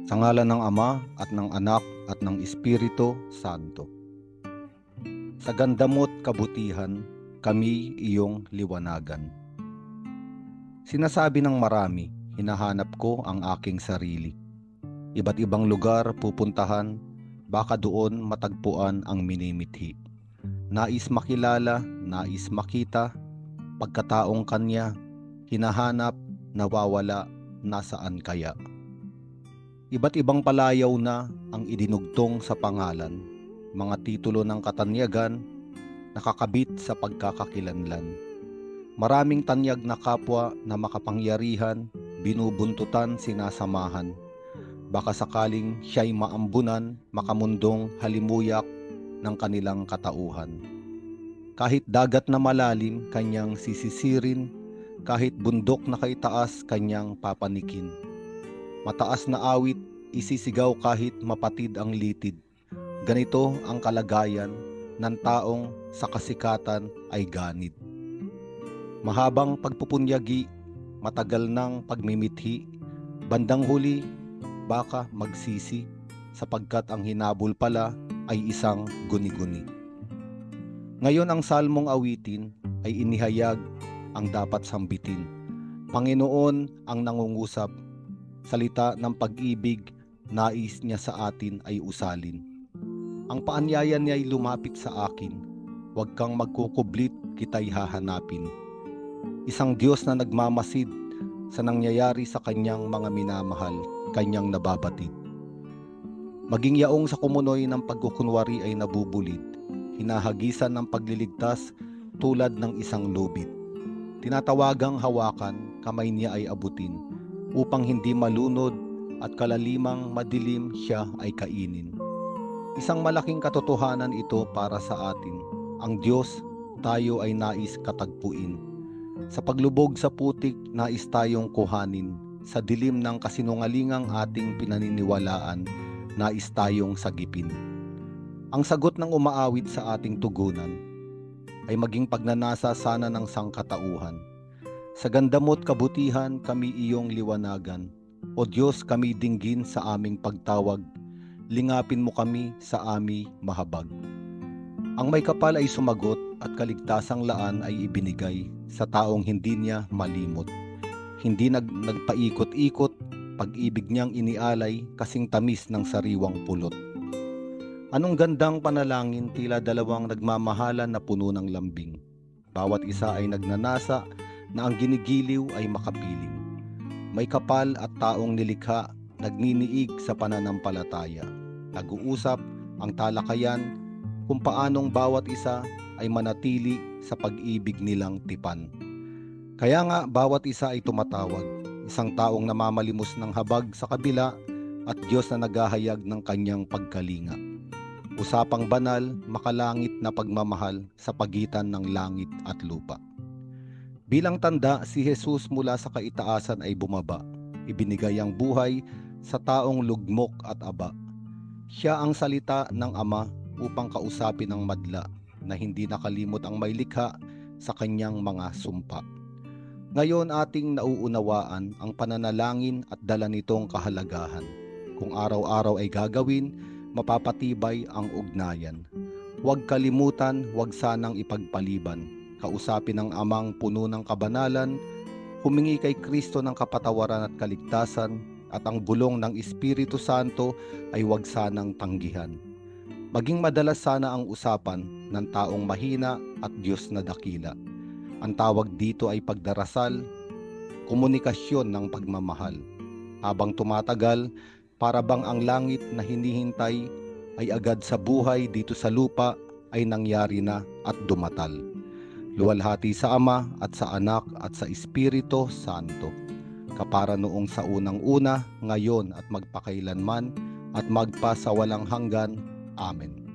Sa ngalan ng Ama at ng Anak at ng Espiritu Santo. Sa ganda mo't kabutihan, kami iyong liwanagan. Sinasabi ng marami, hinahanap ko ang aking sarili. Iba't ibang lugar pupuntahan, baka doon matagpuan ang minimithi. Nais makilala, nais makita, pagkataong kanya, hinahanap, nawawala, nasaan kaya? Iba't ibang palayaw na ang idinugtong sa pangalan, mga titulo ng katanyagan, nakakabit sa pagkakakilanlan. Maraming tanyag na kapwa na makapangyarihan, binubuntutan, sinasamahan. Baka sakaling siya'y maambunan, makamundong halimuyak ng kanilang katauhan. Kahit dagat na malalim, kanyang sisisirin, kahit bundok na kaitaas, kanyang papanikin. Mataas na awit, isisigaw kahit mapatid ang litid. Ganito ang kalagayan ng taong sa kasikatan ay ganid. Mahabang pagpupunyagi, matagal ng pagmimithi, bandang huli baka magsisi, sapagkat ang hinabol pala ay isang guni-guni. Ngayon ang salmong awitin ay inihayag ang dapat sambitin. Panginoon ang nangungusap, salita ng pag-ibig, nais niya sa atin ay usalin. Ang paanyaya niya ay lumapit sa akin, huwag kang magkukublit, kita'y hahanapin. Isang Diyos na nagmamasid sa nangyayari sa kanyang mga minamahal, kanyang nababatid. Maging yaong sa kumunoy ng pagkukunwari ay nabubulid, hinahagisan ng pagliligtas tulad ng isang lubid. Tinatawagang hawakan, kamay niya ay abutin, upang hindi malunod at kalalimang madilim siya ay kainin. Isang malaking katotohanan ito para sa atin. Ang Diyos, tayo ay nais katagpuin. Sa paglubog sa putik, nais tayong kuhanin. Sa dilim ng kasinungalingang ating pinaniniwalaan, nais tayong sagipin. Ang sagot ng umaawit sa ating tugunan ay maging pagnanasa sana ng sangkatauhan. Sa ganda mo't kabutihan, kami iyong liwanagan. O Diyos, kami dinggin sa aming pagtawag. Lingapin mo kami sa aming mahabag. Ang may kapal ay sumagot at kaligtasang laan ay ibinigay sa taong hindi niya malimot. Hindi nagpaikot-ikot, pag-ibig niyang inialay kasing tamis ng sariwang pulot. Anong gandang panalangin, tila dalawang nagmamahalan na puno ng lambing. Bawat isa ay nagnanasa na ang ginigiliw ay makapiling. May kapal at taong nilikha, nagniniig sa pananampalataya. Nag-uusap ang talakayan kung paanong bawat isa ay manatili sa pag-ibig nilang tipan. Kaya nga bawat isa ay tumatawag, isang taong namamalimos ng habag sa kabila at Diyos na naghahayag ng kanyang pagkalinga. Usapang banal, makalangit na pagmamahal sa pagitan ng langit at lupa. Bilang tanda, si Jesus mula sa kaitaasan ay bumaba. Ibinigay ang buhay sa taong lugmok at aba. Siya ang salita ng Ama upang kausapin ang madla na hindi nakalimot ang may likha sa kanyang mga sumpa. Ngayon ating nauunawaan ang pananalangin at dala nitong kahalagahan. Kung araw-araw ay gagawin, mapapatibay ang ugnayan. Huwag kalimutan, huwag sanang ipagpaliban. Kausapin ang Amang puno ng kabanalan, humingi kay Kristo ng kapatawaran at kaligtasan, at ang bulong ng Espiritu Santo ay huwag sanang tanggihan. Maging madalas sana ang usapan ng taong mahina at Diyos na dakila. Ang tawag dito ay pagdarasal, komunikasyon ng pagmamahal. Habang tumatagal, para bang ang langit na hinihintay ay agad sa buhay dito sa lupa ay nangyari na at dumatal. Luwalhati sa Ama at sa Anak at sa Espiritu Santo, kapara noong sa unang-una, ngayon at magpakailanman at magpa sa walang hanggan. Amen.